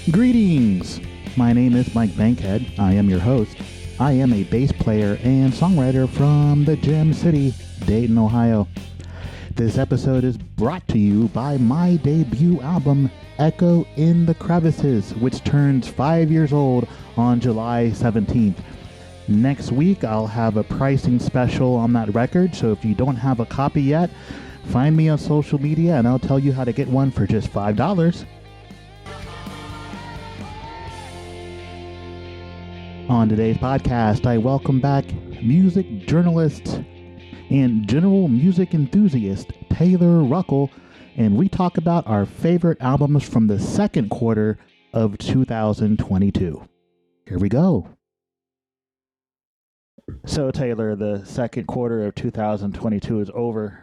Greetings! My name is Mike Bankhead. I am your host. I am a bass player and songwriter from the Gem City, Dayton, Ohio. This episode is brought to you by my debut album, Echo in the Crevices, which turns 5 years old on July 17th. Next week, I'll have a pricing special on that record, so if you don't have a copy yet, find me on social media and I'll tell you how to get one for just $5. On today's podcast, I welcome back music journalist and general music enthusiast Taylor Ruckle, and we talk about our favorite albums from the second quarter of 2022. Here we go. So, Taylor, the second quarter of 2022 is over.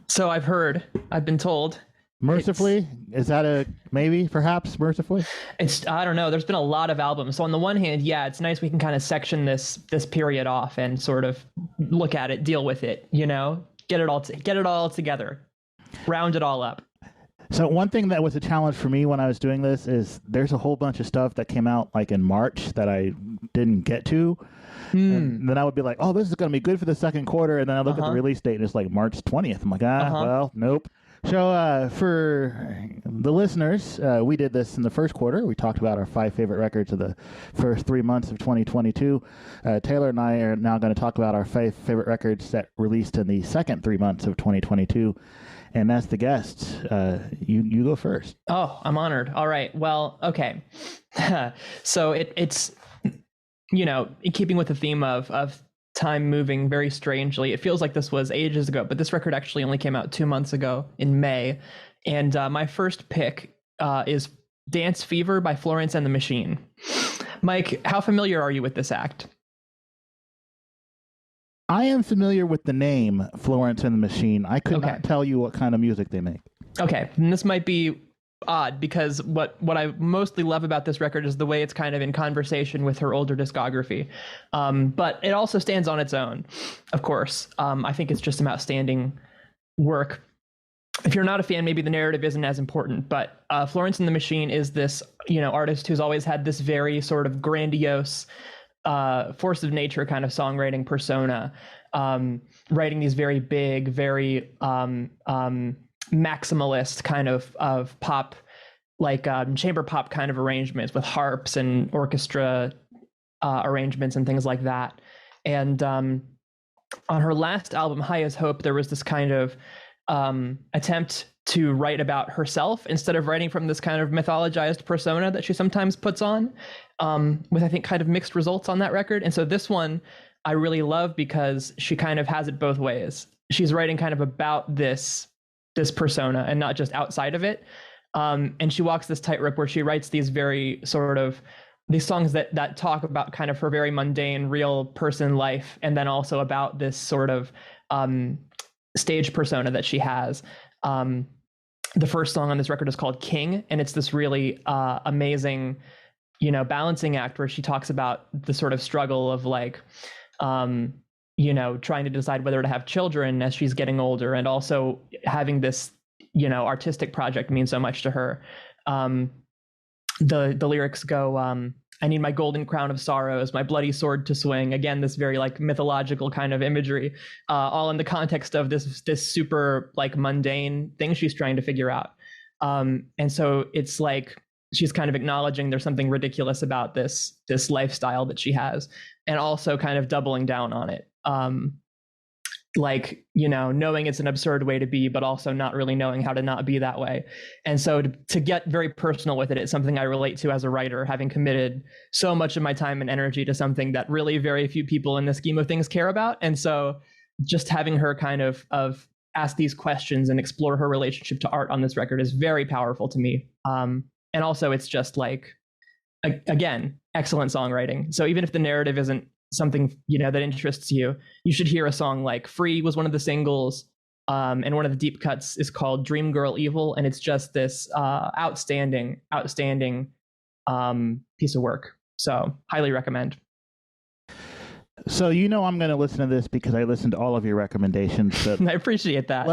So I've heard. I've been told. Mercifully? Is that a maybe, perhaps, mercifully? I don't know. There's been a lot of albums. So on the one hand, yeah, it's nice we can kind of section this period off and sort of look at it, deal with it, you know, get it all together, round it all up. So one thing that was a challenge for me when I was doing this is there's a whole bunch of stuff that came out like in March that I didn't get to. And then I would be like, oh, this is going to be good for the second quarter. And then I look at the release date and it's like March 20th. I'm like, well, nope. So for the listeners, we did this in the first quarter. We talked about our 5 favorite records of the first 3 months of 2022. Taylor and I are now going to talk about our 5 favorite records that released in the second 3 months of 2022. And as the guest, you go first. Oh, I'm honored. All right. Well, okay. So it's, you know, in keeping with the theme of time moving very strangely, it feels like this was ages ago, but this record actually only came out 2 months ago in May. And my first pick is Dance Fever by Florence and the Machine. Mike, how familiar are you with this act? I am familiar with the name Florence and the Machine. I could not tell you what kind of music they make. Okay, and this might be odd because what I mostly love about this record is the way it's kind of in conversation with her older discography. But it also stands on its own, of course. I think it's just some outstanding work. If you're not a fan, maybe the narrative isn't as important, but Florence and the Machine is this, you know, artist who's always had this very sort of grandiose force of nature kind of songwriting persona, writing these very big, very maximalist kind of pop, like chamber pop kind of arrangements with harps and orchestra arrangements and things like that. And on her last album, High as Hope, there was this kind of attempt to write about herself instead of writing from this kind of mythologized persona that she sometimes puts on, with I think kind of mixed results on that record. And so this one I really love because she kind of has it both ways. She's writing kind of about this persona and not just outside of it. And she walks this tightrope where she writes these very sort of these songs that talk about kind of her very mundane, real person life, and then also about this sort of stage persona that she has. The first song on this record is called King, and it's this really amazing, you know, balancing act where she talks about the sort of struggle of like, you know, trying to decide whether to have children as she's getting older, and also having this, you know, artistic project mean so much to her. The lyrics go, I need my golden crown of sorrows, my bloody sword to swing. Again, this very like mythological kind of imagery, all in the context of this super like mundane thing she's trying to figure out. And so it's like she's kind of acknowledging there's something ridiculous about this lifestyle that she has, and also kind of doubling down on it. Like, you know, knowing it's an absurd way to be, but also not really knowing how to not be that way. And so to get very personal with it, it's something I relate to as a writer, having committed so much of my time and energy to something that really very few people in the scheme of things care about. And so just having her kind of ask these questions and explore her relationship to art on this record is very powerful to me. And also it's just like, again, excellent songwriting. So even if the narrative isn't something, you know, that interests you, you should hear a song like Free was one of the singles, and one of the deep cuts is called Dream Girl Evil, and it's just this outstanding piece of work. So highly recommend. So you know I'm going to listen to this because I listened to all of your recommendations. So I appreciate that.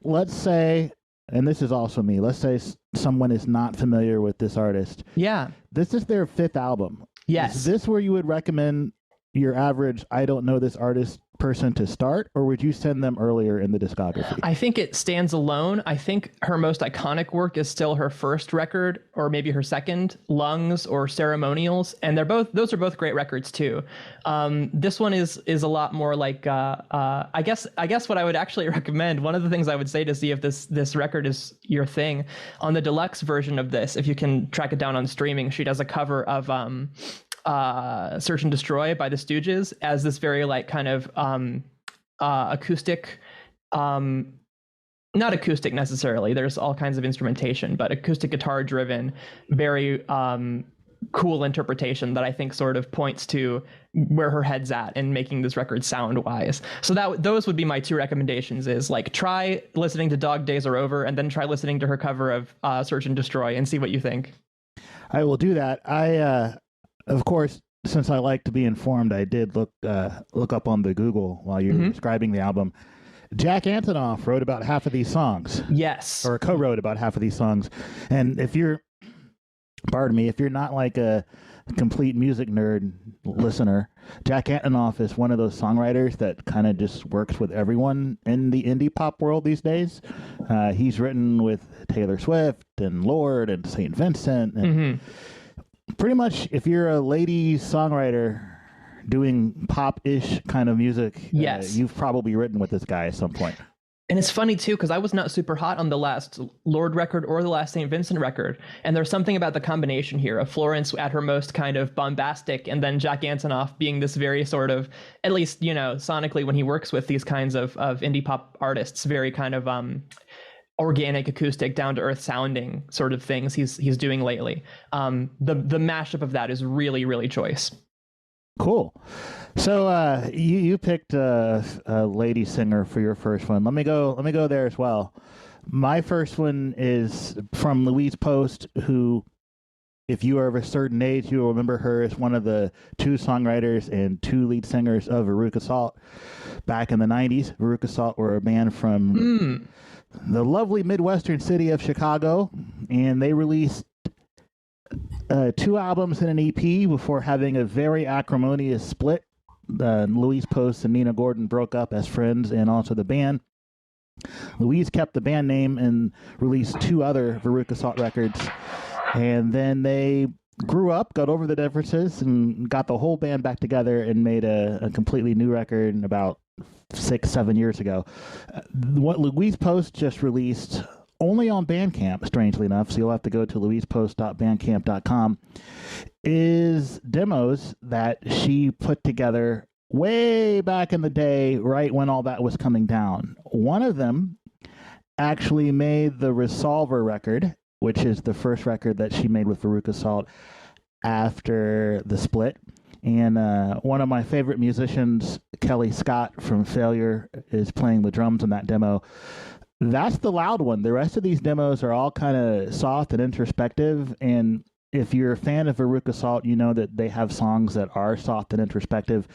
Let's say and this is also me, let's say someone is not familiar with this artist. Yeah. This is their 5th album. Yes. Is this where you would recommend your average I don't know this artist person to start, or would you send them earlier in the discography? I think it stands alone. I think her most iconic work is still her first record, or maybe her second, Lungs or Ceremonials, and those are both great records too. This one is a lot more like I guess what I would actually recommend, one of the things I would say to see if this record is your thing, on the deluxe version of this, if you can track it down on streaming, she does a cover of Search and Destroy by the Stooges as this very like kind of acoustic, not acoustic necessarily, there's all kinds of instrumentation, but acoustic guitar driven, very cool interpretation that I think sort of points to where her head's at in making this record sound wise. So those would be my 2 recommendations, is like try listening to Dog Days Are Over and then try listening to her cover of Search and Destroy and see what you think. I will do that. Of course, since I like to be informed, I did look up on the Google while you were describing the album. Jack Antonoff wrote about half of these songs. Yes. Or co-wrote about half of these songs. And if you're not like a complete music nerd listener, Jack Antonoff is one of those songwriters that kind of just works with everyone in the indie pop world these days. He's written with Taylor Swift and Lorde and St. Vincent and pretty much, if you're a lady songwriter doing pop-ish kind of music, yes, you've probably written with this guy at some point. And it's funny too, because I was not super hot on the last Lorde record or the last St. Vincent record, and there's something about the combination here of Florence at her most kind of bombastic, and then Jack Antonoff being this very sort of, at least sonically when he works with these kinds of indie pop artists, very kind of organic, acoustic, down-to-earth sounding sort of things he's doing lately. The mashup of that is really, really choice. Cool. So you picked a lady singer for your first one. Let me go there as well. My first one is from Louise Post, who, if you are of a certain age, you will remember her as one of the 2 songwriters and 2 lead singers of Veruca Salt back in the 90s. Veruca Salt were a band from the lovely Midwestern city of Chicago, and they released 2 albums and an EP before having a very acrimonious split. Louise Post and Nina Gordon broke up as friends and also the band. Louise kept the band name and released 2 other Veruca Salt records, and then they grew up, got over the differences, and got the whole band back together and made a completely new record about 6-7 years ago. What Louise Post just released, only on Bandcamp, strangely enough, so you'll have to go to louisepost.bandcamp.com, is demos that she put together way back in the day, right when all that was coming down. One of them actually made the Resolver record, which is the first record that she made with Veruca Salt after the split. And one of my favorite musicians, Kelly Scott from Failure, is playing the drums on that demo. That's the loud one. The rest of these demos are all kind of soft and introspective. And if you're a fan of Veruca Salt, you know that they have songs that are soft and introspective.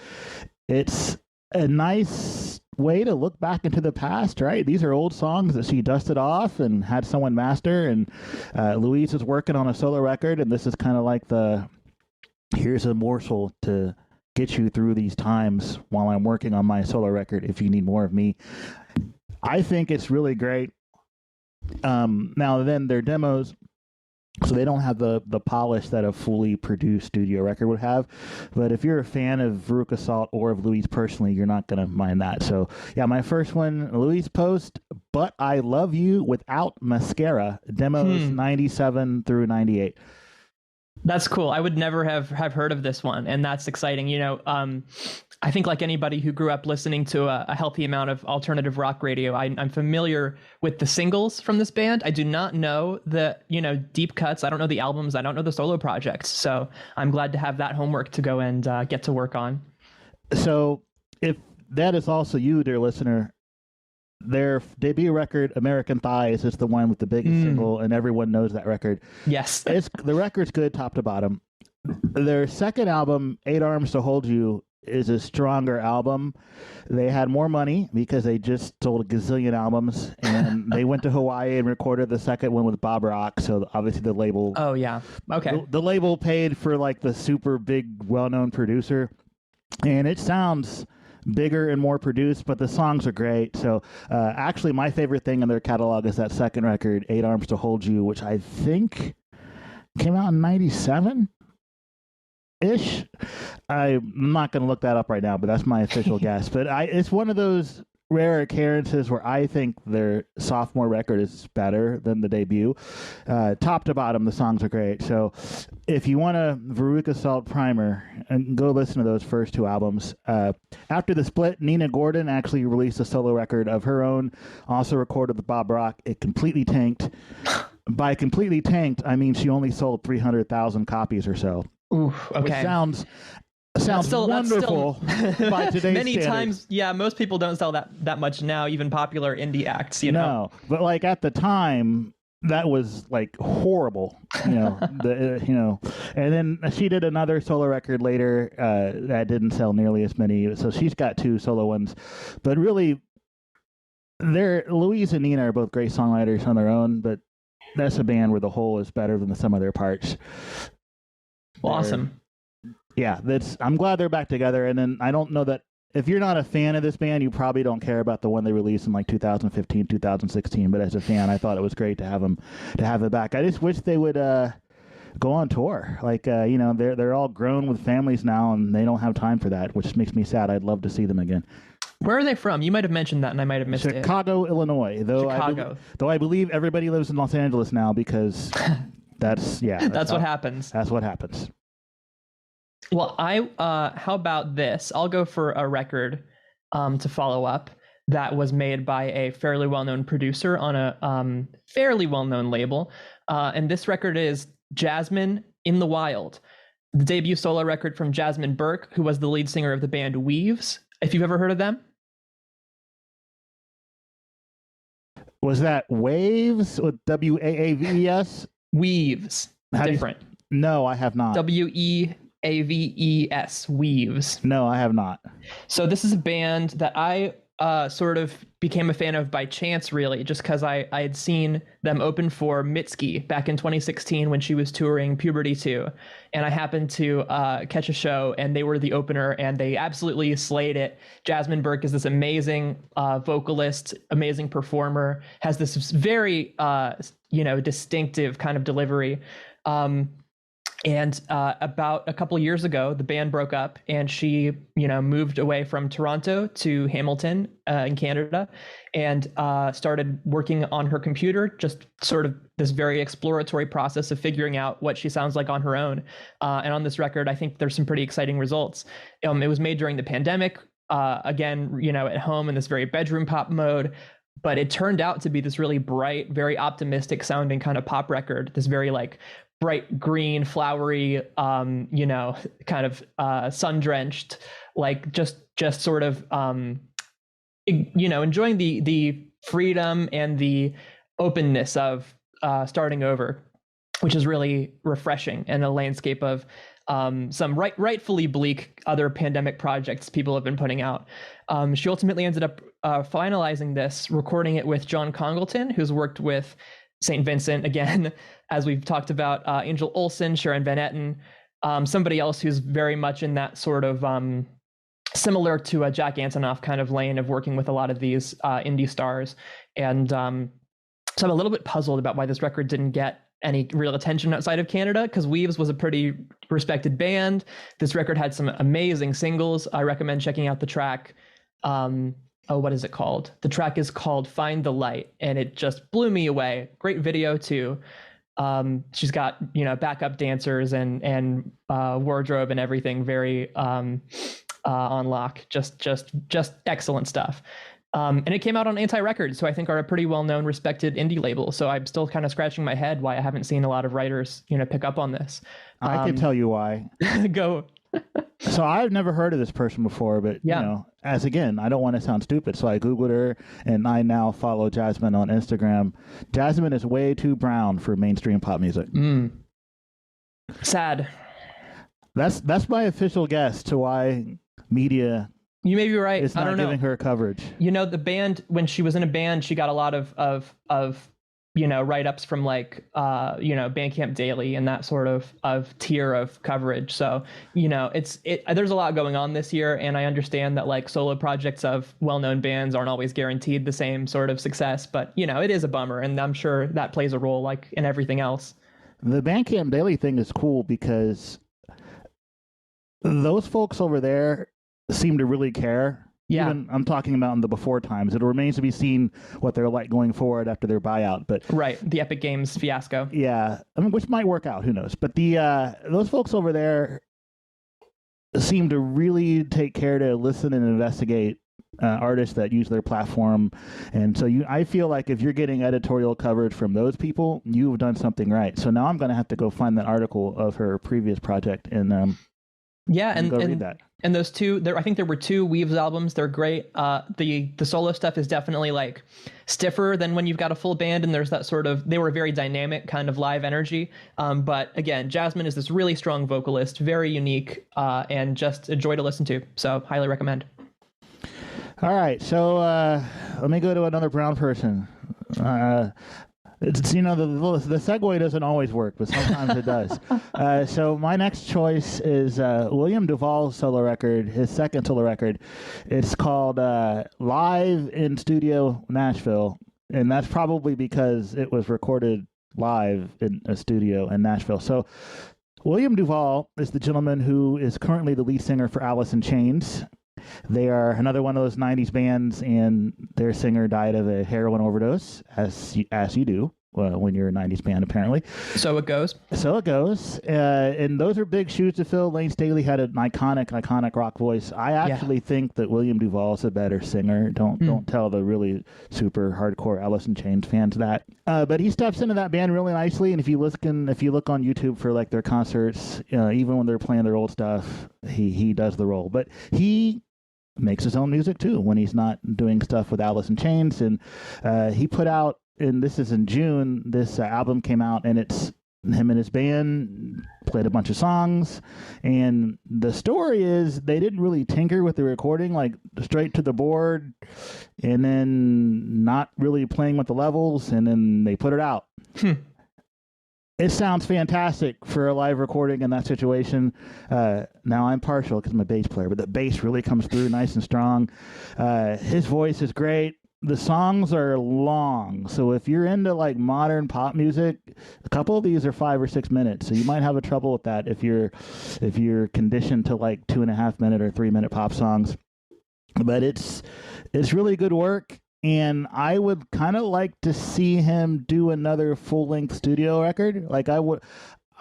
It's a nice way to look back into the past, right? These are old songs that she dusted off and had someone master. And Louise is working on a solo record, and this is kind of like here's a morsel to get you through these times while I'm working on my solo record if you need more of me. I think it's really great. Now then, they're demos, so they don't have the polish that a fully produced studio record would have. But if you're a fan of Veruca Salt or of Louise personally, you're not going to mind that. So yeah, my first one, Louise Post, But I Love You Without Mascara, demos 97 through 98. That's cool. I would never have heard of this one, and that's exciting. I think like anybody who grew up listening to a healthy amount of alternative rock radio, I'm familiar with the singles from this band. I do not know the deep cuts. I don't know the albums. I don't know the solo projects. So I'm glad to have that homework to go and get to work on. So if that is also you, dear listener, their debut record, American Thighs, is the one with the biggest single, and everyone knows that record. Yes. The record's good top to bottom. Their second album, 8 Arms to Hold You, is a stronger album. They had more money because they just sold a gazillion albums, and they went to Hawaii and recorded the second one with Bob Rock. So obviously the label. Oh yeah. Okay. The label paid for like the super big, well-known producer, and it sounds bigger and more produced, but the songs are great. So actually, my favorite thing in their catalog is that second record, 8 Arms to Hold You, which I think came out in 97. Ish. I'm not going to look that up right now, but that's my official guess. But it's one of those rare occurrences where I think their sophomore record is better than the debut. Top to bottom, the songs are great. So if you want a Veruca Salt primer, and go listen to those first 2 albums. After the split, Nina Gordon actually released a solo record of her own, also recorded with Bob Rock. It completely tanked. By completely tanked, I mean she only sold 300,000 copies or so. Ooh, okay. Which sounds wonderful by today's many standards. Times, yeah, most people don't sell that much now, even popular indie acts, you know. No, but like at the time, that was like horrible, you know. And then she did another solo record later that didn't sell nearly as many. So she's got 2 solo ones, but really, Louise and Nina are both great songwriters on their own, but that's a band where the whole is better than the sum of their parts. Well, awesome. Yeah, I'm glad they're back together. And then I don't know that if you're not a fan of this band, you probably don't care about the one they released in like 2015, 2016. But as a fan, I thought it was great to have it back. I just wish they would go on tour. Like they're all grown with families now, and they don't have time for that, which makes me sad. I'd love to see them again. Where are they from? You might have mentioned that, and I might have missed it. Chicago, Illinois. Though I believe everybody lives in Los Angeles now because. That's what happens. That's what happens. Well, how about this? I'll go for a record to follow up that was made by a fairly well-known producer on a fairly well-known label. And this record is Jasmine in the Wild, the debut solo record from Jasmine Burke, who was the lead singer of the band Weaves. If you've ever heard of them. Was that Waves with Waves? Weaves. Different. No, I have not. Weaves. Weaves. No, I have not. So this is a band that I sort of became a fan of by chance, really, just because I had seen them open for Mitski back in 2016 when she was touring Puberty 2. And I happened to catch a show, and they were the opener, and they absolutely slayed it. Jasmine Burke is this amazing vocalist, amazing performer, has this very, distinctive kind of delivery. And about a couple of years ago, the band broke up, and she, moved away from Toronto to Hamilton in Canada, and started working on her computer, just sort of this very exploratory process of figuring out what she sounds like on her own. And on this record, I think there's some pretty exciting results. It was made during the pandemic, again, at home in this very bedroom pop mode. But it turned out to be this really bright, very optimistic sounding kind of pop record, this very bright green, flowery, kind of sun-drenched, just sort of, enjoying the freedom and the openness of starting over, which is really refreshing in a landscape of some rightfully bleak other pandemic projects people have been putting out. She ultimately ended up finalizing this, recording it with John Congleton, who's worked with St. Vincent, again, as we've talked about, Angel Olsen, Sharon Van Etten, somebody else who's very much in that sort of similar to a Jack Antonoff kind of lane of working with a lot of these indie stars. And so I'm a little bit puzzled about why this record didn't get any real attention outside of Canada, because Weaves was a pretty respected band. This record had some amazing singles. I recommend checking out the track. What is it called? The track is called Find the Light, and it just blew me away. Great video too. She's got, backup dancers and wardrobe and everything very on lock. Just excellent stuff. And it came out on Anti Records, who I think are a pretty well-known, respected indie label. So I'm still kind of scratching my head why I haven't seen a lot of writers, pick up on this. I can tell you why. Go. So I've never heard of this person before, but as again, I don't want to sound stupid, so I Googled her, and I now follow Jasmine on Instagram. Jasmine is way too brown for mainstream pop music. Sad. That's my official guess to why media You may be right. is I not don't know. giving her coverage. You know, the band, when she was in a band, she got a lot of write-ups from like Bandcamp Daily and that sort of tier of coverage. So there's a lot going on this year, and I understand that like solo projects of well-known bands aren't always guaranteed the same sort of success, but it is a bummer, and I'm sure that plays a role like in everything else. The Bandcamp Daily thing is cool because those folks over there seem to really care. Yeah. Even, I'm talking about in the before times. It remains to be seen what they're like going forward after their buyout. But right, the Epic Games fiasco. Yeah, I mean, which might work out. Who knows? But those folks over there seem to really take care to listen and investigate artists that use their platform. And so I feel like if you're getting editorial coverage from those people, you've done something right. So now I'm going to have to go find that article of her previous project and go read that. And those two, I think there were two Weaves albums. They're great. The solo stuff is definitely like stiffer than when you've got a full band, and there's that sort of, they were very dynamic kind of live energy. But again, Jasmine is this really strong vocalist, very unique, and just a joy to listen to. So highly recommend. All right, so let me go to another brown person. The segue doesn't always work, but sometimes it does. So my next choice is William Duvall's solo record, his second solo record. It's called Live in Studio Nashville, and that's probably because it was recorded live in a studio in Nashville. So William Duvall is the gentleman who is currently the lead singer for Alice in Chains. They are another one of those 90s bands, and their singer died of a heroin overdose, as you do when you're a 90s band, apparently. So it goes. And those are big shoes to fill. Lane Staley had an iconic rock voice. I actually think that William Duvall is a better singer. Don't tell the really super hardcore Alice in Chains fans that. But he steps into that band really nicely, and if you look on YouTube for like their concerts, even when they're playing their old stuff, he does the role. But he makes his own music too when he's not doing stuff with Alice in Chains, and he put out, and this is in June, this album came out, and it's him and his band played a bunch of songs, and the story is they didn't really tinker with the recording, like straight to the board, and then not really playing with the levels, and then they put it out. It sounds fantastic for a live recording in that situation. Now I'm partial because I'm a bass player, but the bass really comes through nice and strong. His voice is great. The songs are long, so if you're into like modern pop music, a couple of these are 5 or 6 minutes, so you might have a trouble with that if you're conditioned to like 2.5 minute or 3 minute pop songs. But it's really good work. And I would kind of like to see him do another full-length studio record. Like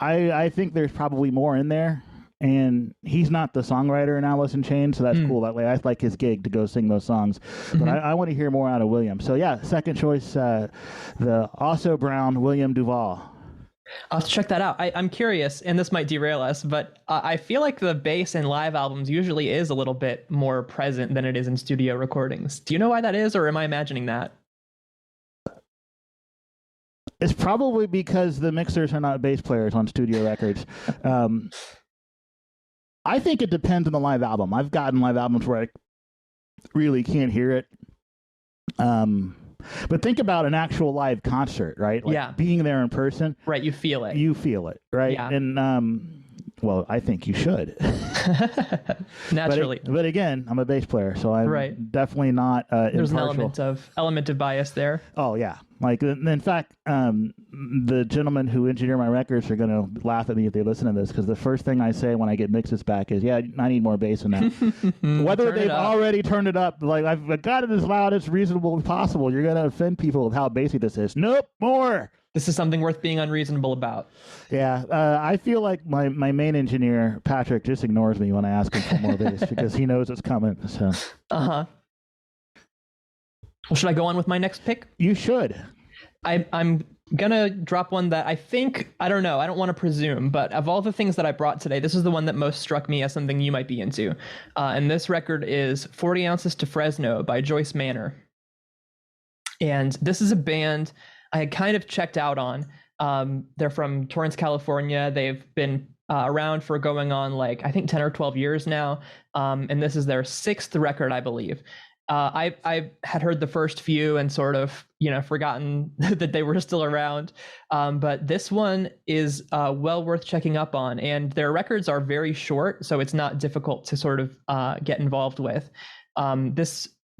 I think there's probably more in there. And he's not the songwriter in Alice in Chains, so that's cool. That way, that's like his gig to go sing those songs. But I want to hear more out of William. So yeah, second choice, the also brown William Duvall. I'll have to check that out. I'm curious, and this might derail us, but I feel like the bass in live albums usually is a little bit more present than it is in studio recordings. Do you know why that is, or am I imagining that? It's probably because the mixers are not bass players on studio records. I think it depends on the live album. I've gotten live albums where I really can't hear it. But think about an actual live concert, right? Like being there in person. Right, you feel it. You feel it, right? Yeah. And, well, I think you should. Naturally. But again, I'm a bass player, so I'm definitely not There's impartial. an element of bias there. Oh, yeah. Like, in fact, the gentlemen who engineer my records are going to laugh at me if they listen to this, because the first thing I say when I get mixes back is, I need more bass in that. Whether they've already turned it up, like, I've got it as loud as reasonable as possible. You're going to offend people with how bassy this is. Nope, more. This is something worth being unreasonable about. Yeah, I feel like my main engineer, Patrick, just ignores me when I ask him for more bass because he knows it's coming. So. Uh-huh. Well, should I go on with my next pick? You should. I'm going to drop one that I don't know, I don't want to presume, but of all the things that I brought today, this is the one that most struck me as something you might be into. And this record is 40 Ounces to Fresno by Joyce Manor. And this is a band I had kind of checked out on. They're from Torrance, California. They've been around for going on like I think 10 or 12 years now, and this is their 6th record, I believe. I had heard the first few and sort of forgotten that they were still around, but this one is well worth checking up on, and their records are very short, so it's not difficult to sort of get involved with.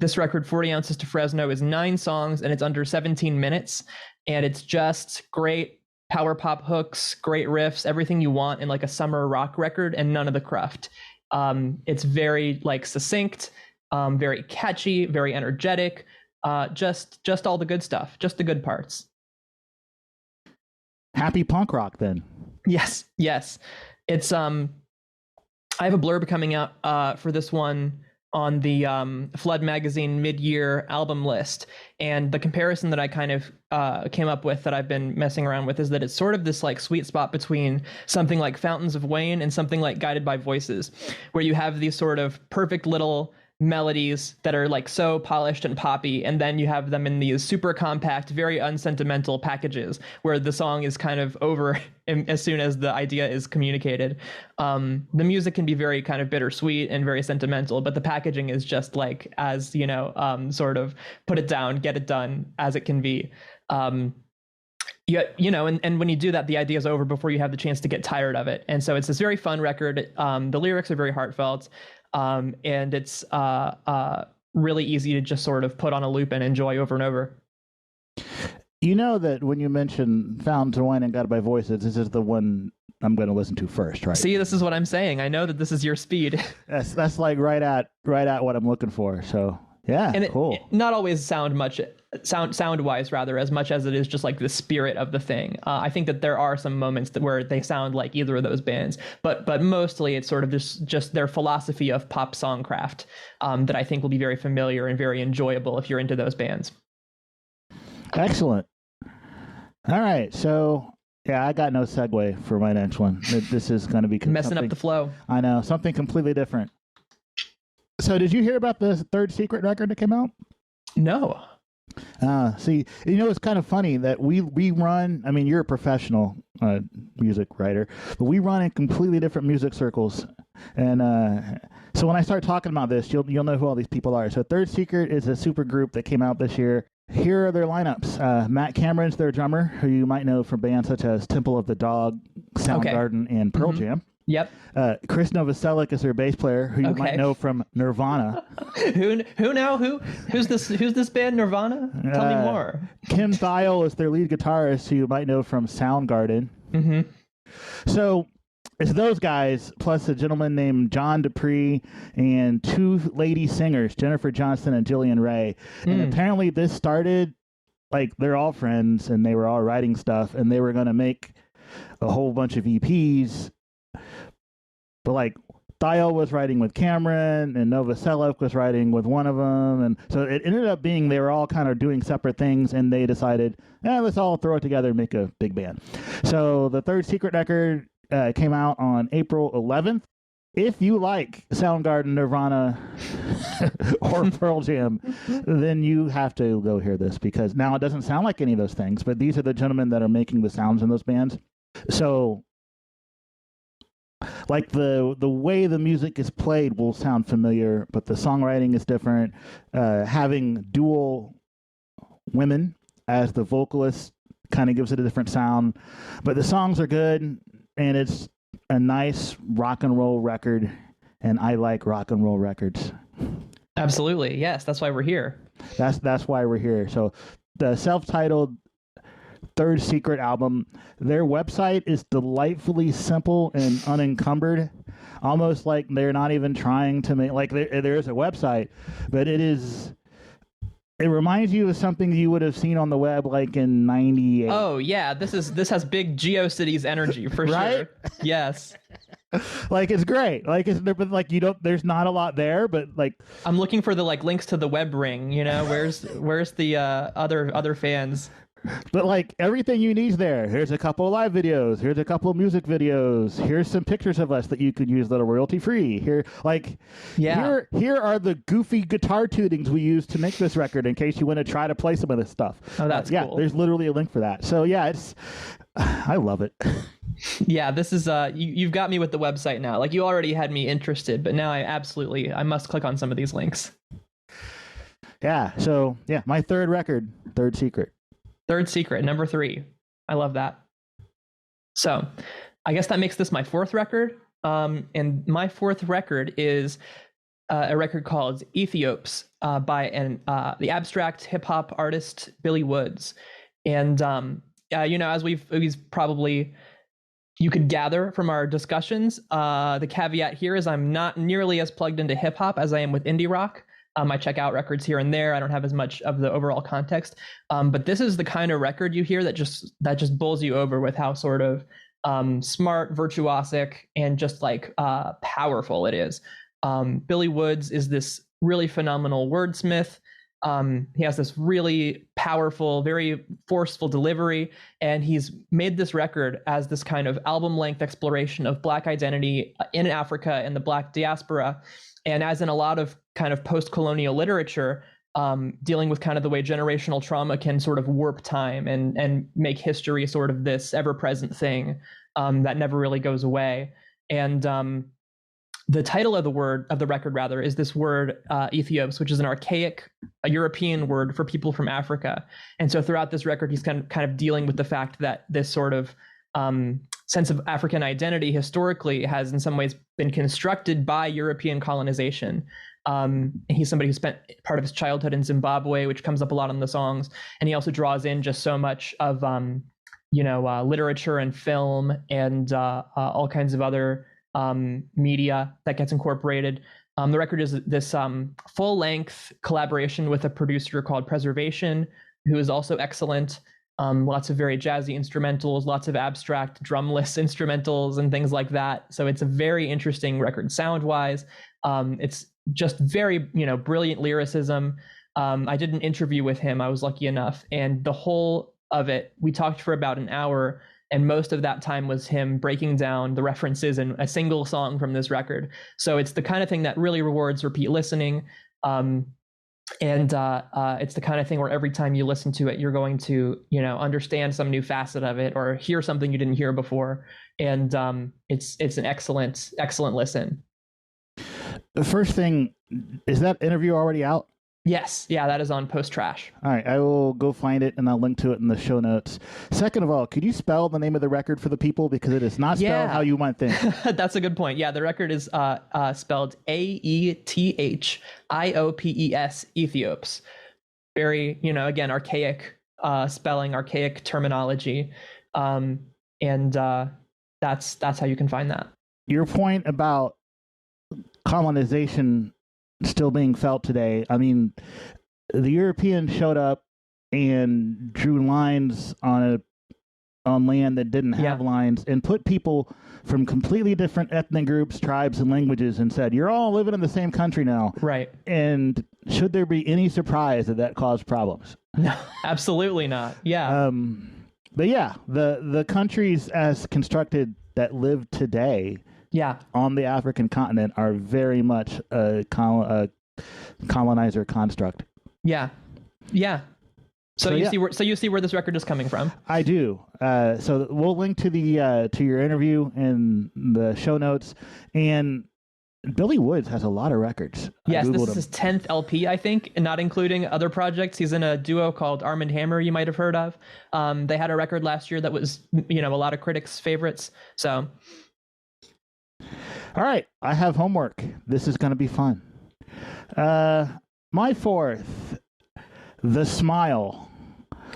This record, 40 Ounces to Fresno, is 9 songs and it's under 17 minutes, and it's just great power pop hooks, great riffs, everything you want in like a summer rock record, and none of the cruft. It's very like succinct, very catchy, very energetic, just all the good stuff, just the good parts. Happy punk rock then. Yes. It's I have a blurb coming out for this one on the Flood Magazine mid-year album list, and the comparison that I kind of came up with that I've been messing around with is that it's sort of this like sweet spot between something like Fountains of Wayne and something like Guided by Voices, where you have these sort of perfect little melodies that are like so polished and poppy, and then you have them in these super compact, very unsentimental packages where the song is kind of over as soon as the idea is communicated. The music can be very kind of bittersweet and very sentimental, but the packaging is just like as sort of put it down, get it done as it can be. And when you do that, the idea is over before you have the chance to get tired of it. And so it's this very fun record. The lyrics are very heartfelt. And it's really easy to just sort of put on a loop and enjoy over and over. You know that when you mention Fountains of Wayne and Guided by Voices, this is the one I'm going to listen to first, right? See, this is what I'm saying. I know that this is your speed. That's like right at what I'm looking for. So yeah, and cool. It not always sound wise rather, as much as it is just like the spirit of the thing. I think that there are some moments where they sound like either of those bands, but mostly it's sort of just their philosophy of pop songcraft that I think will be very familiar and very enjoyable if you're into those bands. Excellent. All right, so yeah, I got no segue for my next one. This is going to be messing up the flow. I know, something completely different. So did you hear about the Third Secret record that came out? No. See, it's kind of funny that we run, I mean, you're a professional music writer, but we run in completely different music circles. And so when I start talking about this, you'll know who all these people are. So Third Secret is a super group that came out this year. Here are their lineups. Matt Cameron's their drummer, who you might know from bands such as Temple of the Dog, Soundgarden, and Pearl Jam. Yep. Chris Novoselic is their bass player, who you might know from Nirvana. Who now? Who's this band Nirvana? Tell me more. Kim Thayil is their lead guitarist, who you might know from Soundgarden. Mm-hmm. So it's those guys, plus a gentleman named John Dupree, and 2 lady singers, Jennifer Johnston and Jillian Ray. And apparently this started, like, they're all friends, and they were all writing stuff, and they were going to make a whole bunch of EPs. But like Thayil was writing with Cameron and Novoselic was writing with one of them. And so it ended up being they were all kind of doing separate things, and they decided, let's all throw it together and make a big band. So the Third Secret record came out on April 11th. If you like Soundgarden, Nirvana, or Pearl Jam, then you have to go hear this, because now it doesn't sound like any of those things, but these are the gentlemen that are making the sounds in those bands. So like the way the music is played will sound familiar, but the songwriting is different. Having dual women as the vocalists kind of gives it a different sound, but the songs are good, and it's a nice rock and roll record, and I like rock and roll records. Absolutely, yes, that's why we're here. That's why we're here. So the self-titled Third Secret album, their website is delightfully simple and unencumbered, almost like they're not even trying to make, like there is a website, but it reminds you of something you would have seen on the web like in 98. Oh yeah, this has big GeoCities energy for right? Sure. Yes. Like it's great. Like there's not a lot there, but like I'm looking for the like links to the web ring, where's the other fans. But like everything you need is there. Here's a couple of live videos. Here's a couple of music videos. Here's some pictures of us that you could use that are royalty free. Here are the goofy guitar tunings we used to make this record in case you want to try to play some of this stuff. Oh, that's yeah. cool. There's literally a link for that. So yeah, I love it. Yeah, this is you've got me with the website now. Like you already had me interested, but now I must click on some of these links. Yeah. So yeah, my third record, Third Secret. Third Secret, number 3. I love that. So I guess that makes this my fourth record. And my fourth record is a record called Ethiops by the abstract hip hop artist Billy Woods. And as we've probably you could gather from our discussions, the caveat here is I'm not nearly as plugged into hip hop as I am with indie rock. I check out records here and there. I don't have as much of the overall context. But this is the kind of record you hear that just bowls you over with how sort of smart, virtuosic, and just like powerful it is. Billy Woods is this really phenomenal wordsmith. He has this really powerful, very forceful delivery, and he's made this record as this kind of album-length exploration of Black identity in Africa and the Black diaspora. And as in a lot of kind of post-colonial literature, dealing with kind of the way generational trauma can sort of warp time and make history sort of this ever-present thing that never really goes away. And the title of the record is this word Ethiops, which is an archaic European word for people from Africa. And so throughout this record, he's kind of dealing with the fact that this sort of sense of African identity historically has in some ways been constructed by European colonization. He's somebody who spent part of his childhood in Zimbabwe, which comes up a lot in the songs. And he also draws in just so much of, literature and film and all kinds of other media that gets incorporated. The record is this full-length collaboration with a producer called Preservation, who is also excellent. Lots of very jazzy instrumentals, lots of abstract drumless instrumentals and things like that. So it's a very interesting record sound-wise. It's just very, brilliant lyricism. I did an interview with him. I was lucky enough. And the whole of it, we talked for about an hour. And most of that time was him breaking down the references in a single song from this record. So it's the kind of thing that really rewards repeat listening. And it's the kind of thing where every time you listen to it, you're going to, understand some new facet of it or hear something you didn't hear before. And it's an excellent, excellent listen. The first thing, is that interview already out? Yes. Yeah, that is on Post Trash. All right. I will go find it and I'll link to it in the show notes. Second of all, could you spell the name of the record for the people? Because it is not spelled how you might think. That's a good point. Yeah, the record is spelled Aethiopes, Ethiops. Very, again, archaic spelling, archaic terminology. And that's how you can find that. Your point about colonization still being felt today. I mean, the Europeans showed up and drew lines on land that didn't have lines and put people from completely different ethnic groups, tribes, and languages and said, you're all living in the same country now. Right. And should there be any surprise that caused problems? No, absolutely not. Yeah. But yeah, the countries as constructed that live today on the African continent are very much a colonizer construct. Yeah. Yeah. So you see where this record is coming from. I do. So we'll link to to your interview in the show notes. And Billy Woods has a lot of records. Yes, this is his 10th LP, I think, and not including other projects. He's in a duo called Arm & Hammer, you might have heard of. They had a record last year that was, a lot of critics' favorites. So... All right, I have homework. This is going to be fun. My fourth, The Smile.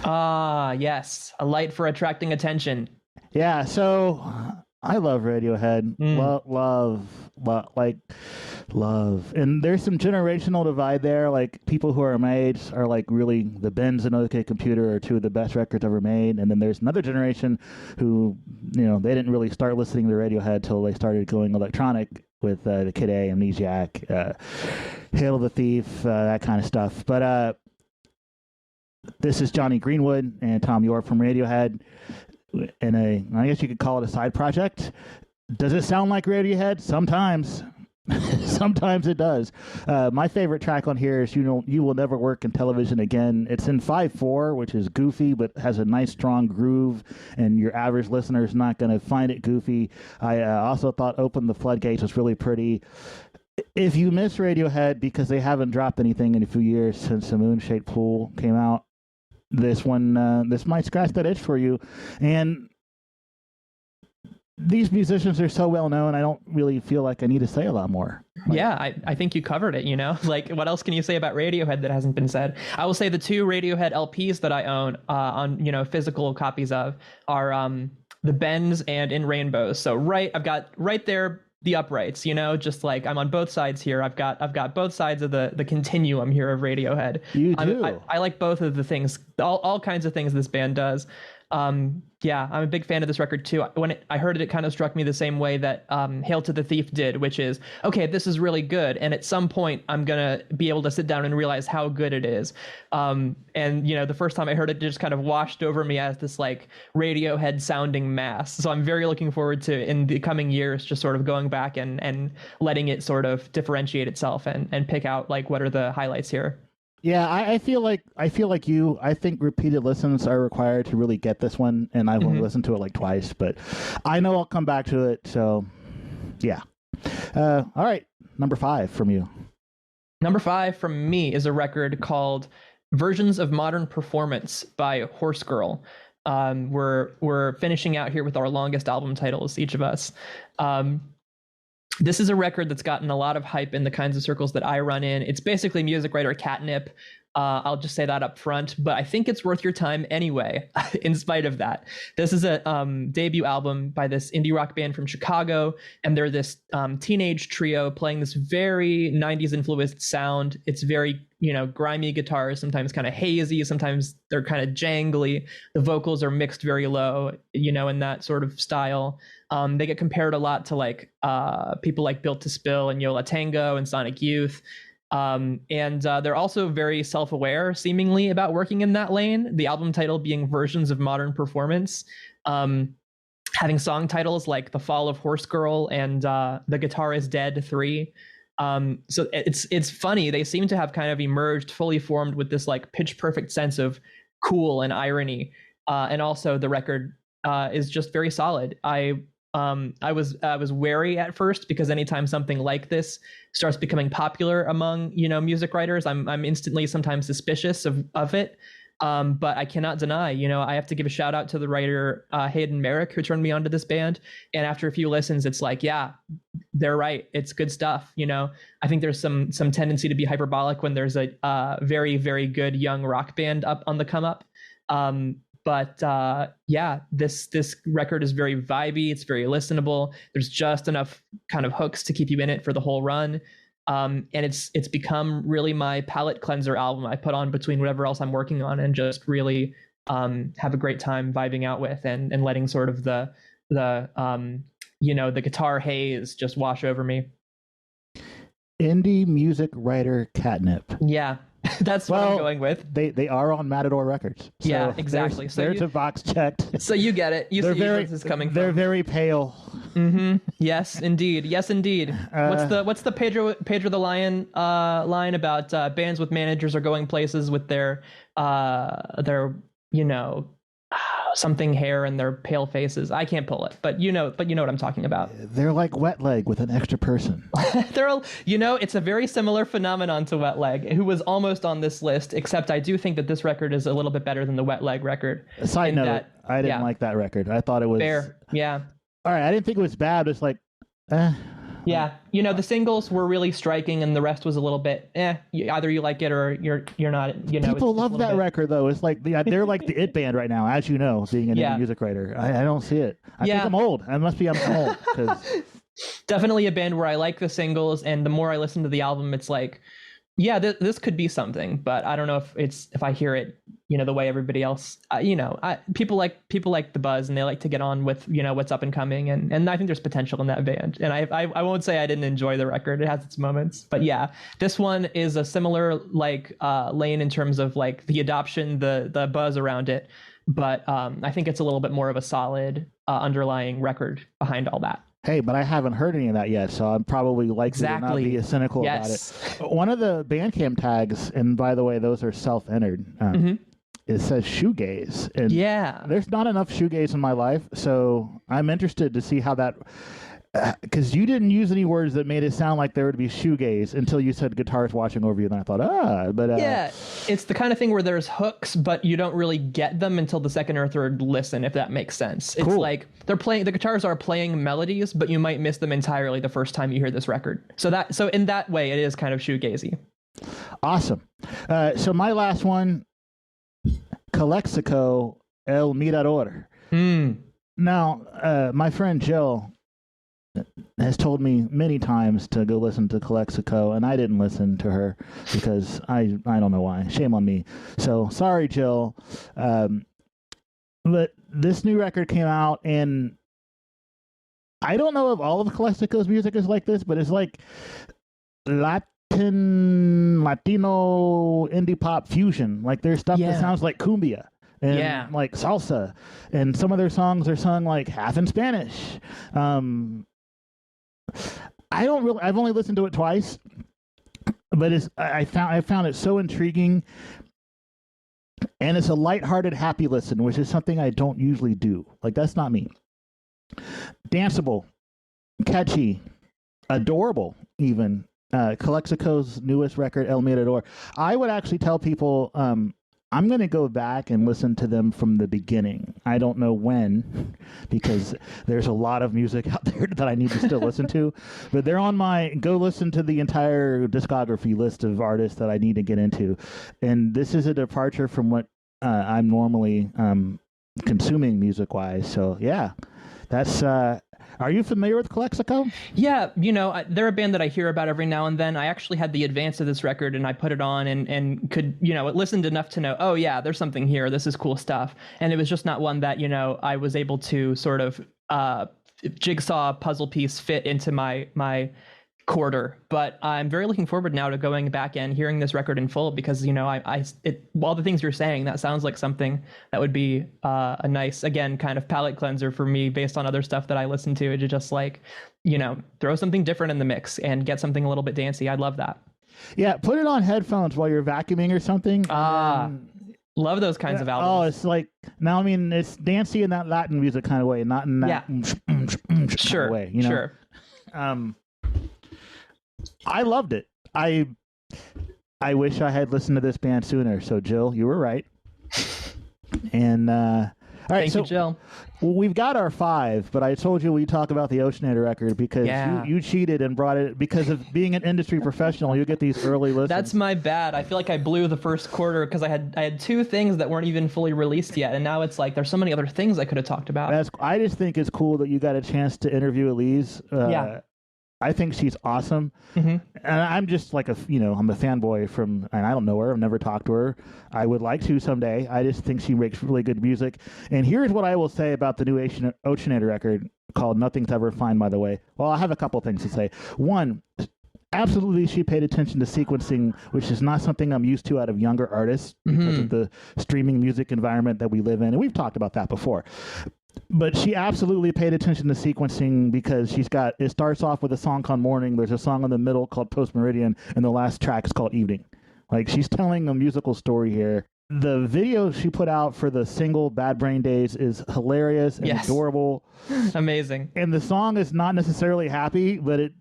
Ah, yes. A light for attracting attention. Yeah, so I love Radiohead. Love. And there's some generational divide there. Like, people who are my age are like really the Benz and OK Computer are two of the best records ever made. And then there's another generation who, they didn't really start listening to Radiohead till they started going electronic with the Kid A, Amnesiac, Hail of the Thief, that kind of stuff. But This is Johnny Greenwood and Tom York from Radiohead in I guess you could call it a side project. Does it sound like Radiohead? Sometimes. Sometimes it does. My favorite track on here is You Will Never Work in Television Again. It's in 5/4, which is goofy, but has a nice strong groove, and your average listener is not going to find it goofy. I also thought Open the Floodgates was really pretty. If you miss Radiohead because they haven't dropped anything in a few years since the Moon-Shaped Pool came out, this might scratch that itch for you. And these musicians are so well known, I don't really feel like I need to say a lot more. I think you covered it, Like, what else can you say about Radiohead that hasn't been said? I will say the 2 Radiohead LPs that I own on, physical copies of are The Bends and In Rainbows. So I've got right there the uprights, just like I'm on both sides here. I've got both sides of the continuum here of Radiohead. You do. I like both of the things, all kinds of things this band does. I'm a big fan of this record too. When I heard it, it kind of struck me the same way that Hail to the Thief did, which is, okay, this is really good. And at some point, I'm going to be able to sit down and realize how good it is. And, the first time I heard it, just kind of washed over me as this like Radiohead sounding mass. So I'm very looking forward to, in the coming years, just sort of going back and letting it sort of differentiate itself and pick out like what are the highlights here. Yeah, I feel like you. I think repeated listens are required to really get this one, and I've only listened to it like twice, but I know I'll come back to it. So, yeah. All right, number 5 from you. Number 5 from me is a record called "Versions of Modern Performance" by Horse Girl. We're finishing out here with our longest album titles, each of us. This is a record that's gotten a lot of hype in the kinds of circles that I run in. It's basically music writer catnip. I'll just say that up front, but I think it's worth your time anyway, in spite of that. This is a debut album by this indie rock band from Chicago, and they're this teenage trio playing this very 90s influenced sound. It's very, grimy guitars, sometimes kind of hazy, sometimes they're kind of jangly. The vocals are mixed very low, in that sort of style. They get compared a lot to like people like Built to Spill and Yo La Tengo and Sonic Youth. And they're also very self-aware, seemingly, about working in that lane. The album title being Versions of Modern Performance, having song titles like The Fall of Horse Girl and The Guitar is Dead 3. So it's funny. They seem to have kind of emerged fully formed with this like pitch perfect sense of cool and irony. And also the record is just very solid. I was wary at first because anytime something like this starts becoming popular among music writers, I'm instantly sometimes suspicious of it. But I cannot deny, I have to give a shout out to the writer Hayden Merrick, who turned me onto this band. And after a few listens, it's like, yeah, they're right. It's good stuff. I think there's some tendency to be hyperbolic when there's a very, very good young rock band up on the come up. But this record is very vibey. It's very listenable. There's just enough kind of hooks to keep you in it for the whole run. And it's become really my palate cleanser album I put on between whatever else I'm working on and just really have a great time vibing out with and letting sort of the guitar haze just wash over me. Indie music writer catnip. Yeah. That's what I'm going with. They are on Matador Records. So yeah, exactly. There's a box checked. So you get it. You see where this is coming from. They're very pale. Mm-hmm. Yes, indeed. Yes, indeed. What's the Pedro the Lion line about bands with managers are going places with their something hair and their pale faces. I can't pull it, but you know what I'm talking about. They're like Wet Leg with an extra person. It's a very similar phenomenon to Wet Leg, who was almost on this list, except I do think that this record is a little bit better than the Wet Leg record. Side note, I didn't like that record. I thought it was fair. Yeah. All right, I didn't think it was bad. It's like, Yeah, the singles were really striking, and the rest was a little bit, either you like it or you're not. People love that record though. It's like they're like the it band right now, as you know, being an indie music writer. I don't see it. I think I'm old. I'm old. Cause... Definitely a band where I like the singles, and the more I listen to the album, it's like, Yeah, this could be something, but I don't know if I hear it, the way everybody else, people like the buzz and they like to get on with what's up and coming, and I think there's potential in that band. And I won't say I didn't enjoy the record; it has its moments, but yeah, this one is a similar lane in terms of like the adoption, the buzz around it, but I think it's a little bit more of a solid underlying record behind all that. Hey, but I haven't heard any of that yet, so I'm probably likely to not be as cynical about it. One of the Bandcamp tags, and by the way, those are self-entered, it says shoegaze. And there's not enough shoegaze in my life, so I'm interested to see how that... Because you didn't use any words that made it sound like there would be shoegaze until you said guitars watching over you, then I thought, but... yeah, it's the kind of thing where there's hooks, but you don't really get them until the second or third listen, if that makes sense. It's like the guitars are playing melodies, but you might miss them entirely the first time you hear this record. So in that way, it is kind of shoegazy. Awesome. So my last one, Calexico El Mirador. Now, my friend Jill has told me many times to go listen to Calexico, and I didn't listen to her because I don't know why. Shame on me. So sorry, Jill. But this new record came out, and I don't know if all of Calexico's music is like this, but it's like Latino indie pop fusion. Like there's stuff that sounds like cumbia. And like salsa, and some of their songs are sung like half in Spanish. I've only listened to it twice, but I found it so intriguing, and it's a lighthearted, happy listen, which is something I don't usually do. Like that's not me. Danceable, catchy, adorable, even. Calexico's newest record, El Mirador. I would actually tell people, I'm going to go back and listen to them from the beginning. I don't know when, because there's a lot of music out there that I need to still listen to. But they're on my go listen to the entire discography list of artists that I need to get into. And this is a departure from what I'm normally consuming music-wise. So, yeah, that's... Are you familiar with Calexico? Yeah, they're a band that I hear about every now and then. I actually had the advance of this record, and I put it on and could, listened enough to know, oh yeah, there's something here. This is cool stuff. And it was just not one that, I was able to sort of jigsaw puzzle piece fit into my quarter. But I'm very looking forward now to going back and hearing this record in full because, all the things you're saying, that sounds like something that would be a nice, again, kind of palate cleanser for me based on other stuff that I listen to just like, throw something different in the mix and get something a little bit dancey. I'd love that. Yeah, put it on headphones while you're vacuuming or something. Love those kinds of albums. Oh, it's like, now, I mean, it's dancey in that Latin music kind of way, not in that kind of way, Sure. I loved it. I wish I had listened to this band sooner. So, Jill, you were right. And all right, thank you, Jill. We've got our 5, but I told you we'd talk about the Oceanator record because you cheated and brought it because of being an industry professional. You get these early listens. That's my bad. I feel like I blew the first quarter because I had 2 things that weren't even fully released yet, and now it's like there's so many other things I could have talked about. I just think it's cool that you got a chance to interview Elise. I think she's awesome. And I'm just like I'm a fanboy and I don't know her. I've never talked to her. I would like to someday. I just think she makes really good music. And here's what I will say about the new Oceanator record called Nothing's Ever Fine, by the way. Well, I have a couple things to say. One, absolutely she paid attention to sequencing, which is not something I'm used to out of younger artists because of the streaming music environment that we live in. And we've talked about that before. But she absolutely paid attention to sequencing because it starts off with a song called Morning. There's a song in the middle called Post Meridian, and the last track is called Evening. Like, she's telling a musical story here. The video she put out for the single Bad Brain Days is hilarious and adorable. Amazing. And the song is not necessarily happy, but if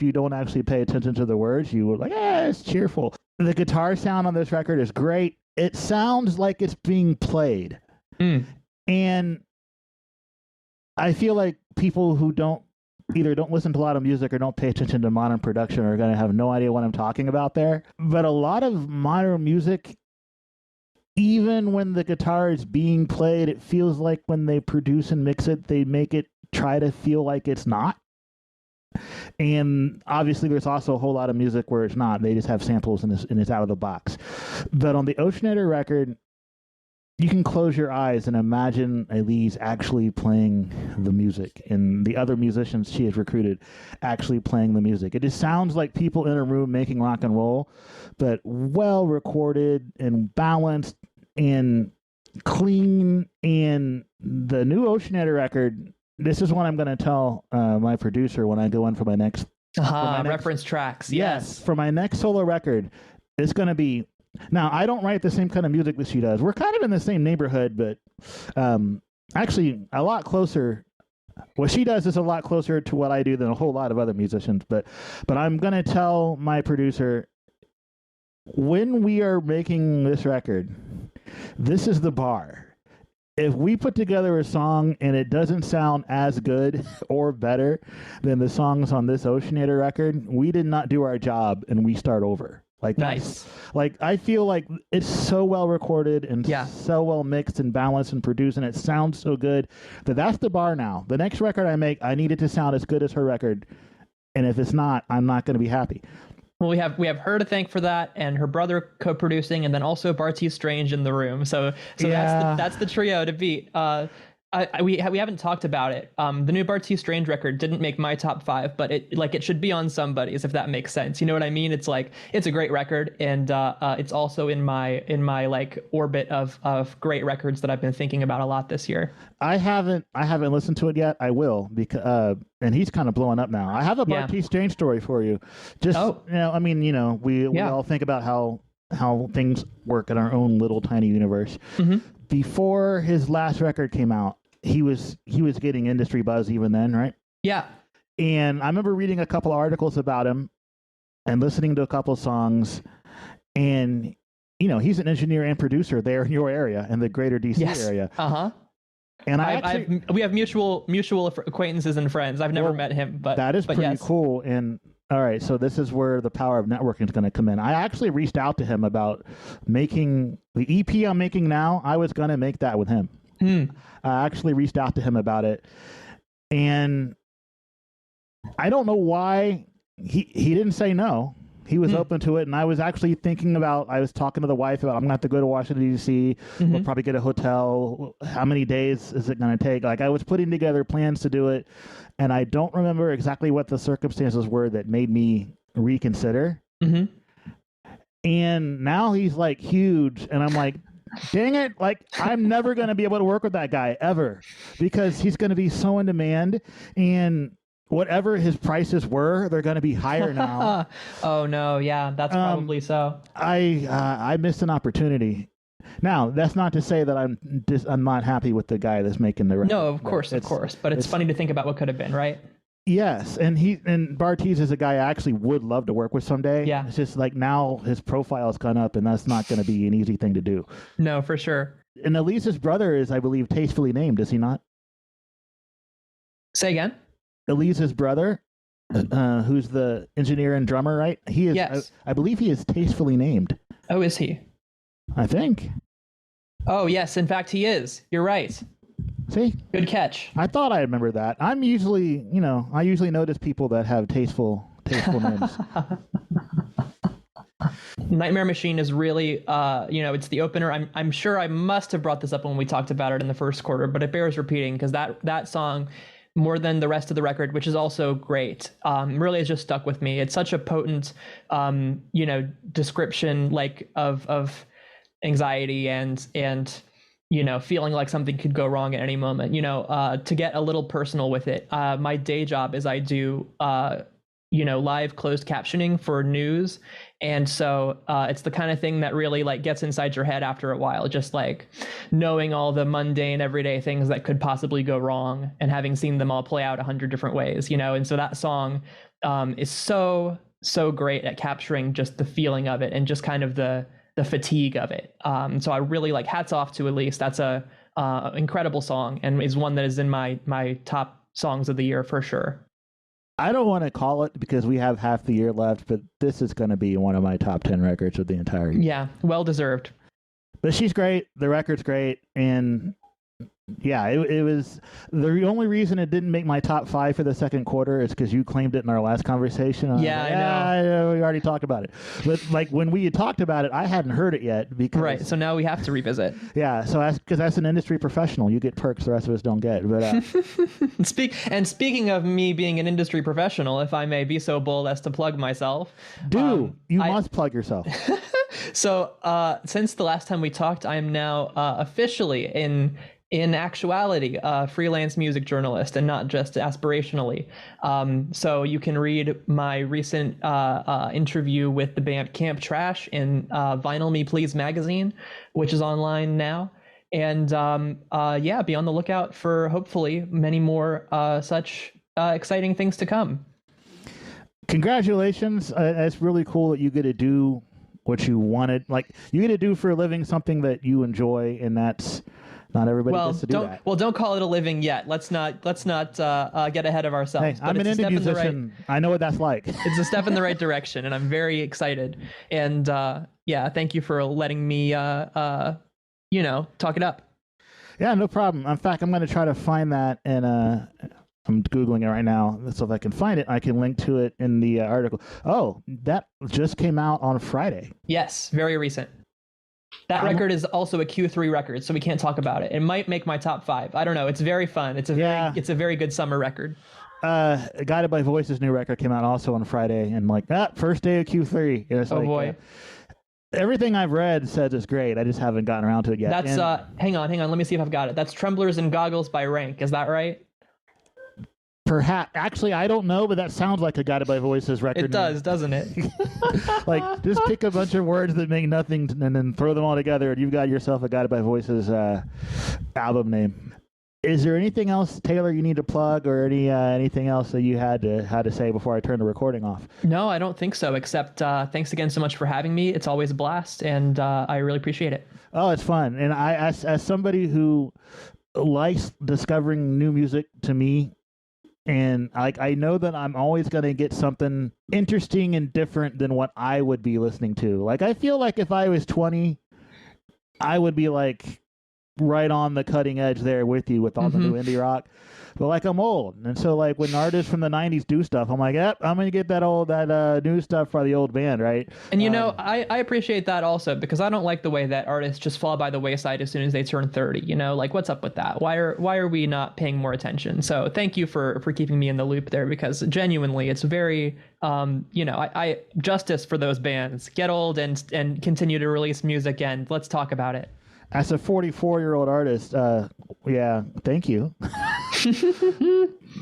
you don't actually pay attention to the words, you would like, it's cheerful. The guitar sound on this record is great. It sounds like it's being played. And I feel like people who either don't listen to a lot of music or don't pay attention to modern production are going to have no idea what I'm talking about there. But a lot of modern music, even when the guitar is being played, it feels like when they produce and mix it, they make it try to feel like it's not. And obviously, there's also a whole lot of music where it's not. They just have samples and it's out of the box. But on the Oceanator record, you can close your eyes and imagine Elise actually playing the music and the other musicians she has recruited actually playing the music. It just sounds like people in a room making rock and roll, but well recorded and balanced and clean. And the new Oceanator record, this is what I'm going to tell my producer when I go in for my next... reference tracks. Yes. For my next solo record, it's going to be... Now, I don't write the same kind of music that she does. We're kind of in the same neighborhood, but actually a lot closer. What she does is a lot closer to what I do than a whole lot of other musicians. But I'm going to tell my producer, when we are making this record, this is the bar. If we put together a song and it doesn't sound as good or better than the songs on this Oceanator record, we did not do our job and we start over. Like, nice. Like, I feel like it's so well recorded and so well mixed and balanced and produced, and it sounds so good that's the bar now. The next record I make, I need it to sound as good as her record, and if it's not, I'm not going to be happy. Well, we have her to thank for that, and her brother co-producing, and then also Bartees Strange in the room. So that's the trio to beat. We haven't talked about it. The new Bartees Strange record didn't make my top 5, but it should be on somebody's, if that makes sense. You know what I mean? It's like, it's a great record, and it's also in my like orbit of great records that I've been thinking about a lot this year. I haven't listened to it yet. I will, because and he's kind of blowing up now. I have a Bartees Strange story for you. Just we all think about how things work in our own little tiny universe. Mm-hmm. Before his last record came out, he was getting industry buzz even then, right? Yeah. And I remember reading a couple of articles about him and listening to a couple of songs. And, he's an engineer and producer there in your area, in the greater DC area. Uh-huh. And we have mutual acquaintances and friends. I've never met him, but that is pretty cool. And all right, so this is where the power of networking is going to come in. I actually reached out to him about making the EP I'm making now. I was going to make that with him. I actually reached out to him about it, and I don't know why he didn't say no. He was open to it, and I was actually thinking about, I was talking to the wife about, I'm going to have to go to Washington, D.C. We'll probably get a hotel. How many days is it going to take? Like, I was putting together plans to do it, and I don't remember exactly what the circumstances were that made me reconsider. Mm-hmm. And now he's, like, huge, and I'm like, dang it, like, I'm never going to be able to work with that guy, ever, because he's going to be so in demand, and whatever his prices were, they're going to be higher now. Oh no, yeah, that's probably so. I missed an opportunity. Now, that's not to say that I'm not happy with the guy that's making the record. No, of course, but it's funny to think about what could have been, right? Yes, and Bartees is a guy I actually would love to work with someday. Yeah, it's just like now his profile has gone up, and that's not going to be an easy thing to do. No, for sure. And Elise's brother is, I believe, tastefully named, is he not? Say again. Elise's brother, who's the engineer and drummer, right? He is. Yes. I believe he is tastefully named. Oh, is he? I think. Oh, yes. In fact, he is. You're right. See? Good catch. I thought I remembered that. I usually notice people that have tasteful names. Nightmare Machine is really, it's the opener. I'm sure I must have brought this up when we talked about it in the first quarter, but it bears repeating because that song, more than the rest of the record, which is also great, really has just stuck with me. It's such a potent, description like of anxiety and feeling like something could go wrong at any moment. To get a little personal with it, my day job is I do live closed captioning for news, and so it's the kind of thing that really like gets inside your head after a while, just like knowing all the mundane everyday things that could possibly go wrong and having seen them all play out 100 different ways, and so that song is so great at capturing just the feeling of it and just kind of the fatigue of it. So I really like, hats off to Elise. That's a incredible song and is one that is in my top songs of the year for sure. I don't want to call it because we have half the year left, but this is going to be one of my top 10 records of the entire year. Yeah, well deserved. But she's great. The record's great. And Yeah, it was the only reason it didn't make my top 5 for the second quarter is because you claimed it in our last conversation. Yeah, I know. Yeah, we already talked about it. But like when we had talked about it, I hadn't heard it yet because Right. So now we have to revisit. Yeah, so because as an industry professional, you get perks the rest of us don't get. But Speaking of me being an industry professional, if I may be so bold as to plug myself, you must plug yourself. So since the last time we talked, I am now officially in actuality, a freelance music journalist and not just aspirationally. So you can read my recent interview with the band Camp Trash in Vinyl Me Please magazine, which is online now. And yeah, be on the lookout for hopefully many more such exciting things to come. Congratulations. It's really cool that you get to do what you wanted. Like, you get to do for a living something that you enjoy, and that's... Not everybody gets to do that. Well, don't call it a living yet. Let's not get ahead of ourselves. Hey, I'm an indie musician. I know what that's like. It's a step in the right direction, and I'm very excited. And yeah, thank you for letting me, talk it up. Yeah, no problem. In fact, I'm going to try to find that, and I'm Googling it right now. So if I can find it, I can link to it in the article. Oh, that just came out on Friday. Yes, very recent. That record is also a Q3 record, so we can't talk about it. It might make my top 5. I don't know. It's very fun. It's a very good summer record. Guided by Voices' new record came out also on Friday, and first day of Q3. It's boy. Everything I've read says it's great. I just haven't gotten around to it yet. That's hang on. Let me see if I've got it. That's Tremblers and Goggles by Rank. Is that right? Perhaps. Actually, I don't know, but that sounds like a Guided by Voices record. It does, doesn't it? Just pick a bunch of words that make nothing and then throw them all together, and you've got yourself a Guided by Voices album name. Is there anything else, Taylor, you need to plug, or anything else that you had to say before I turn the recording off? No, I don't think so, except thanks again so much for having me. It's always a blast, and I really appreciate it. Oh, it's fun. And I, as somebody who likes discovering new music to me, and I know that I'm always going to get something interesting and different than what I would be listening to. I feel like if I was 20, I would be right on the cutting edge there with you with all the new indie rock. But I'm old, and so when artists from the 90s do stuff, I'm yep, I'm gonna get that new stuff for the old band, right? And I appreciate that also, because I don't like the way that artists just fall by the wayside as soon as they turn 30. What's up with that? Why are we not paying more attention? So thank you for keeping me in the loop there, because genuinely it's very I justice for those bands. Get old and continue to release music, and let's talk about it. As a 44-year-old artist, yeah, thank you.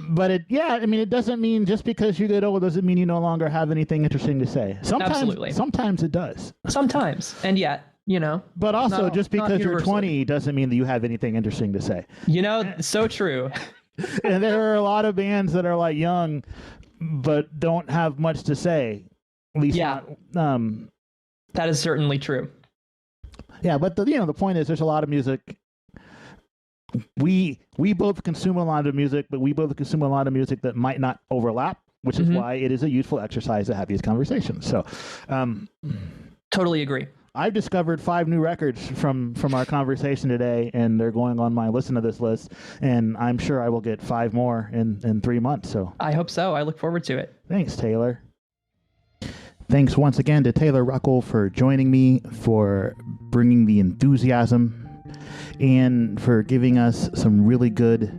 But it doesn't mean just because you get old doesn't mean you no longer have anything interesting to say. Absolutely. Sometimes it does. Sometimes, and yet, But also, just because you're 20 doesn't mean that you have anything interesting to say. So true. And there are a lot of bands that are young, but don't have much to say. At least, that is certainly true. Yeah, but the point is, there's a lot of music. We both consume a lot of music, but we both consume a lot of music that might not overlap, which is why it is a useful exercise to have these conversations. So, totally agree. I've discovered 5 new records from our conversation today, and they're going on my listen to this list, and I'm sure I will get 5 more in 3 months. So I hope so. I look forward to it. Thanks, Taylor. Thanks once again to Taylor Ruckle for joining me, for bringing the enthusiasm, and for giving us some really good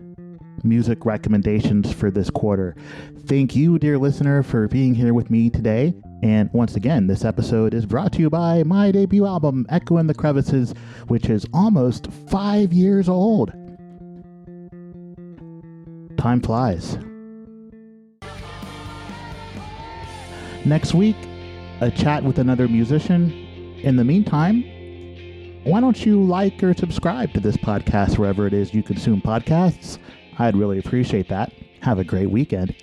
music recommendations for this quarter. Thank you, dear listener, for being here with me today. And once again, this episode is brought to you by my debut album, Echo in the Crevices, which is almost 5 years old. Time flies. Next week, a chat with another musician. In the meantime, why don't you like or subscribe to this podcast wherever it is you consume podcasts? I'd really appreciate that. Have a great weekend.